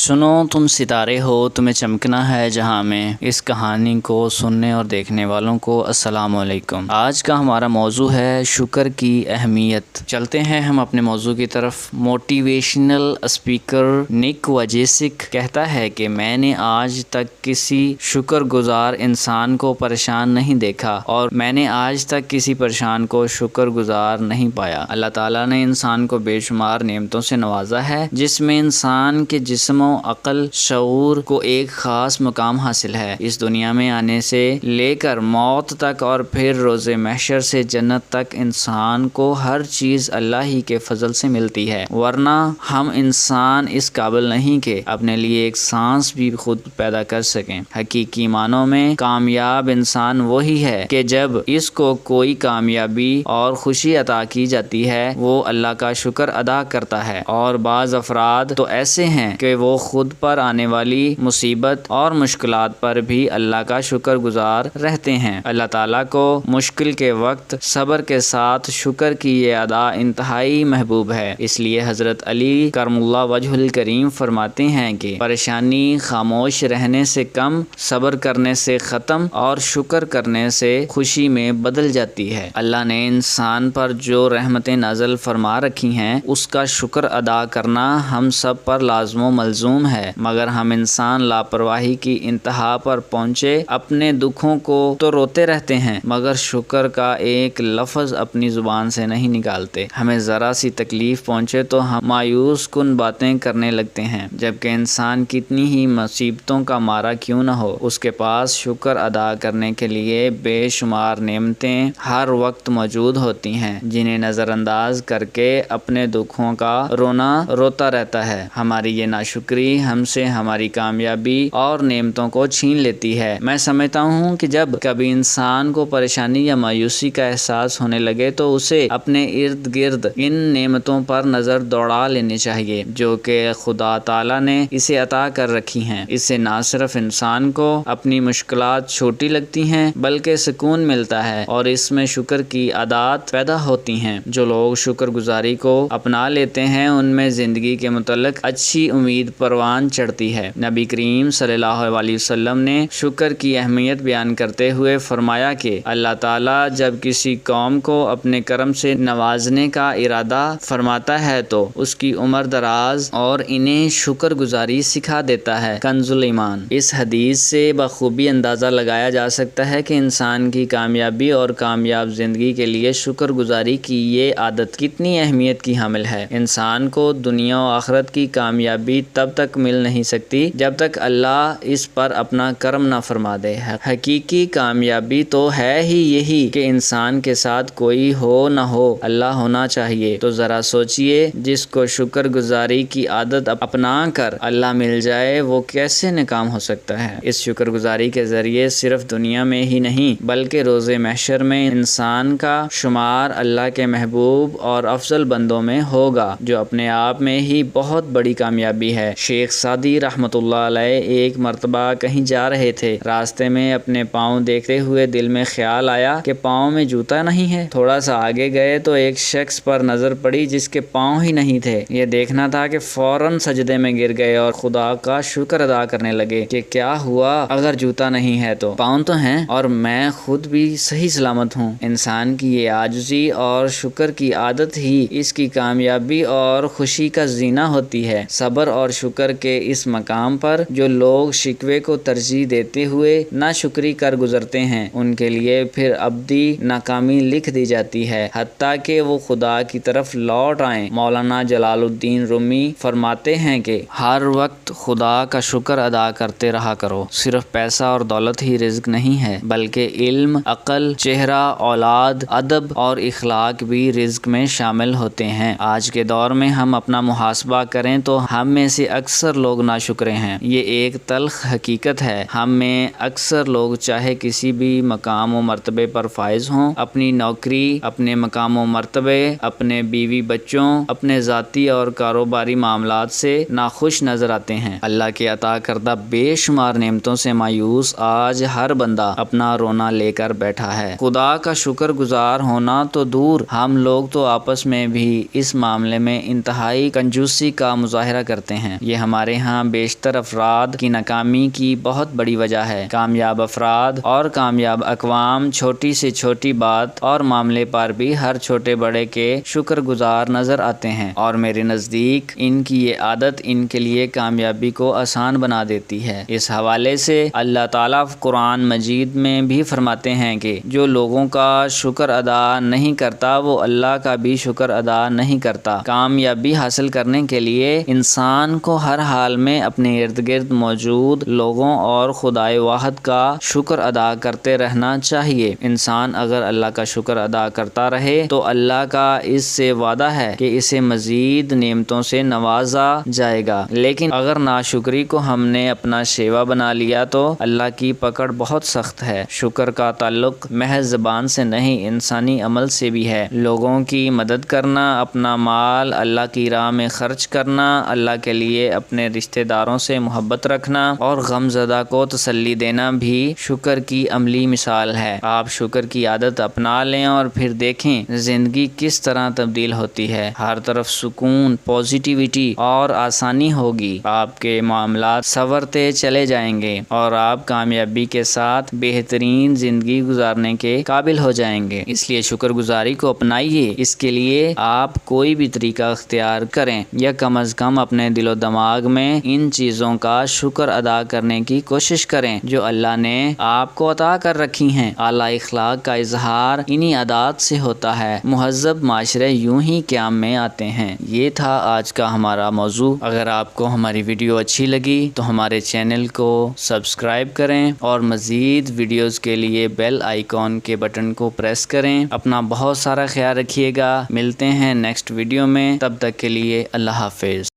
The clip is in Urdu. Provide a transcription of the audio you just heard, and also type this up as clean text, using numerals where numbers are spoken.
سنو تم ستارے ہو، تمہیں چمکنا ہے جہاں میں۔ اس کہانی کو سننے اور دیکھنے والوں کو السلام علیکم۔ آج کا ہمارا موضوع ہے شکر کی اہمیت۔ چلتے ہیں ہم اپنے موضوع کی طرف۔ موٹیویشنل اسپیکر نک وجیسک کہتا ہے کہ میں نے آج تک کسی شکر گزار انسان کو پریشان نہیں دیکھا، اور میں نے آج تک کسی پریشان کو شکر گزار نہیں پایا۔ اللہ تعالیٰ نے انسان کو بے شمار نعمتوں سے نوازا ہے، جس میں انسان کے جسم و عقل، شعور کو ایک خاص مقام حاصل ہے۔ اس دنیا میں آنے سے لے کر موت تک اور پھر روز محشر سے جنت تک انسان کو ہر چیز اللہ ہی کے فضل سے ملتی ہے، ورنہ ہم انسان اس قابل نہیں کہ اپنے لیے ایک سانس بھی خود پیدا کر سکیں۔ حقیقی معنوں میں کامیاب انسان وہی ہے کہ جب اس کو کوئی کامیابی اور خوشی عطا کی جاتی ہے وہ اللہ کا شکر ادا کرتا ہے، اور بعض افراد تو ایسے ہیں کہ وہ خود پر آنے والی مصیبت اور مشکلات پر بھی اللہ کا شکر گزار رہتے ہیں۔ اللہ تعالیٰ کو مشکل کے وقت صبر کے ساتھ شکر کی یہ ادا انتہائی محبوب ہے۔ اس لیے حضرت علی کرم اللہ وجہ الکریم فرماتے ہیں کہ پریشانی خاموش رہنے سے کم، صبر کرنے سے ختم، اور شکر کرنے سے خوشی میں بدل جاتی ہے۔ اللہ نے انسان پر جو رحمتیں نازل فرما رکھی ہیں اس کا شکر ادا کرنا ہم سب پر لازم و ملزوم ہے، مگر ہم انسان لاپرواہی کی انتہا پر پہنچے اپنے دکھوں کو تو روتے رہتے ہیں، مگر شکر کا ایک لفظ اپنی زبان سے نہیں نکالتے۔ ہمیں ذرا سی تکلیف پہنچے تو ہم مایوس کن باتیں کرنے لگتے ہیں، جبکہ انسان کتنی ہی مصیبتوں کا مارا کیوں نہ ہو، اس کے پاس شکر ادا کرنے کے لیے بے شمار نعمتیں ہر وقت موجود ہوتی ہیں، جنہیں نظر انداز کر کے اپنے دکھوں کا رونا روتا رہتا ہے۔ ہماری یہ ناشکری ہم سے ہماری کامیابی اور نعمتوں کو چھین لیتی ہے۔ میں سمجھتا ہوں کہ جب کبھی انسان کو پریشانی یا مایوسی کا احساس ہونے لگے تو اسے اپنے ارد گرد ان نعمتوں پر نظر دوڑا لینی چاہیے جو کہ خدا تعالیٰ نے اسے عطا کر رکھی ہیں۔ اس سے نہ صرف انسان کو اپنی مشکلات چھوٹی لگتی ہیں بلکہ سکون ملتا ہے، اور اس میں شکر کی عادات پیدا ہوتی ہیں۔ جو لوگ شکر گزاری کو اپنا لیتے ہیں ان میں زندگی کے متعلق اچھی امید پروان چڑھتی ہے۔ نبی کریم صلی اللہ علیہ وسلم نے شکر کی اہمیت بیان کرتے ہوئے فرمایا کہ اللہ تعالیٰ جب کسی قوم کو اپنے کرم سے نوازنے کا ارادہ فرماتا ہے تو اس کی عمر دراز اور انہیں شکر گزاری سکھا دیتا ہے۔ کنز الایمان۔ اس حدیث سے بخوبی اندازہ لگایا جا سکتا ہے کہ انسان کی کامیابی اور کامیاب زندگی کے لیے شکر گزاری کی یہ عادت کتنی اہمیت کی حامل ہے۔ انسان کو دنیا و آخرت کی کامیابی تب تک مل نہیں سکتی جب تک اللہ اس پر اپنا کرم نہ فرما دے۔ حقیقی کامیابی تو ہے ہی یہی کہ انسان کے ساتھ کوئی ہو نہ ہو، اللہ ہونا چاہیے۔ تو ذرا سوچئے، جس کو شکر گزاری کی عادت اپنا کر اللہ مل جائے وہ کیسے ناکام ہو سکتا ہے۔ اس شکر گزاری کے ذریعے صرف دنیا میں ہی نہیں بلکہ روز محشر میں انسان کا شمار اللہ کے محبوب اور افضل بندوں میں ہوگا، جو اپنے آپ میں ہی بہت بڑی کامیابی ہے۔ شیخ سعدی رحمۃ اللہ علیہ ایک مرتبہ کہیں جا رہے تھے، راستے میں اپنے پاؤں دیکھتے ہوئے دل میں خیال آیا کہ پاؤں میں جوتا نہیں ہے۔ تھوڑا سا آگے گئے تو ایک شخص پر نظر پڑی جس کے پاؤں ہی نہیں تھے۔ یہ دیکھنا تھا کہ فوراً سجدے میں گر گئے اور خدا کا شکر ادا کرنے لگے کہ کیا ہوا، اگر جوتا نہیں ہے تو پاؤں تو ہیں اور میں خود بھی صحیح سلامت ہوں۔ انسان کی یہ عاجزی اور شکر کی عادت ہی اس کی کامیابی اور خوشی کا زینہ ہوتی ہے۔ صبر اور شکر کے اس مقام پر جو لوگ شکوے کو ترجیح دیتے ہوئے ناشکری کر گزرتے ہیں ان کے لیے پھر ابدی ناکامی لکھ دی جاتی ہے، حتیٰ کہ وہ خدا کی طرف لوٹ آئیں۔ مولانا جلال الدین رومی فرماتے ہیں کہ ہر وقت خدا کا شکر ادا کرتے رہا کرو۔ صرف پیسہ اور دولت ہی رزق نہیں ہے بلکہ علم، عقل، چہرہ، اولاد، ادب اور اخلاق بھی رزق میں شامل ہوتے ہیں۔ آج کے دور میں ہم اپنا محاسبہ کریں تو ہم میں سے اکثر لوگ ناشکرے ہیں۔ یہ ایک تلخ حقیقت ہے۔ ہم میں اکثر لوگ چاہے کسی بھی مقام و مرتبے پر فائز ہوں، اپنی نوکری، اپنے مقام و مرتبے، اپنے بیوی بچوں، اپنے ذاتی اور کاروباری معاملات سے ناخوش نظر آتے ہیں۔ اللہ کے عطا کردہ بے شمار نعمتوں سے مایوس آج ہر بندہ اپنا رونا لے کر بیٹھا ہے۔ خدا کا شکر گزار ہونا تو دور، ہم لوگ تو آپس میں بھی اس معاملے میں انتہائی کنجوسی کا مظاہرہ کرتے ہیں۔ یہ یہ ہمارے ہاں بیشتر افراد کی ناکامی کی بہت بڑی وجہ ہے۔ کامیاب افراد اور کامیاب اقوام چھوٹی سے چھوٹی بات اور معاملے پر بھی ہر چھوٹے بڑے کے شکر گزار نظر آتے ہیں، اور میرے نزدیک ان کی یہ عادت ان کے لیے کامیابی کو آسان بنا دیتی ہے۔ اس حوالے سے اللہ تعالیٰ قرآن مجید میں بھی فرماتے ہیں کہ جو لوگوں کا شکر ادا نہیں کرتا وہ اللہ کا بھی شکر ادا نہیں کرتا۔ کامیابی حاصل کرنے کے لیے انسان کو ہر حال میں اپنے ارد گرد موجود لوگوں اور خدائے واحد کا شکر ادا کرتے رہنا چاہیے۔ انسان اگر اللہ کا شکر ادا کرتا رہے تو اللہ کا اس سے وعدہ ہے کہ اسے مزید نعمتوں سے نوازا جائے گا، لیکن اگر ناشکری کو ہم نے اپنا شیوا بنا لیا تو اللہ کی پکڑ بہت سخت ہے۔ شکر کا تعلق محض زبان سے نہیں، انسانی عمل سے بھی ہے۔ لوگوں کی مدد کرنا، اپنا مال اللہ کی راہ میں خرچ کرنا، اللہ کے لیے اپنے رشتہ داروں سے محبت رکھنا اور غم زدہ کو تسلی دینا بھی شکر کی عملی مثال ہے۔ آپ شکر کی عادت اپنا لیں اور پھر دیکھیں زندگی کس طرح تبدیل ہوتی ہے۔ ہر طرف سکون، پازیٹیوٹی اور آسانی ہوگی۔ آپ کے معاملات سنورتے چلے جائیں گے اور آپ کامیابی کے ساتھ بہترین زندگی گزارنے کے قابل ہو جائیں گے۔ اس لیے شکر گزاری کو اپنائیے۔ اس کے لیے آپ کوئی بھی طریقہ اختیار کریں یا کم از کم اپنے دل و دماغ میں ان چیزوں کا شکر ادا کرنے کی کوشش کریں جو اللہ نے آپ کو عطا کر رکھی ہیں۔ اعلیٰ اخلاق کا اظہار انہی عادات سے ہوتا ہے۔ مہذب معاشرے یوں ہی قیام میں آتے ہیں۔ یہ تھا آج کا ہمارا موضوع۔ اگر آپ کو ہماری ویڈیو اچھی لگی تو ہمارے چینل کو سبسکرائب کریں اور مزید ویڈیوز کے لیے بیل آئیکن کے بٹن کو پریس کریں۔ اپنا بہت سارا خیال رکھیے گا۔ ملتے ہیں نیکسٹ ویڈیو میں، تب تک کے لیے اللہ حافظ۔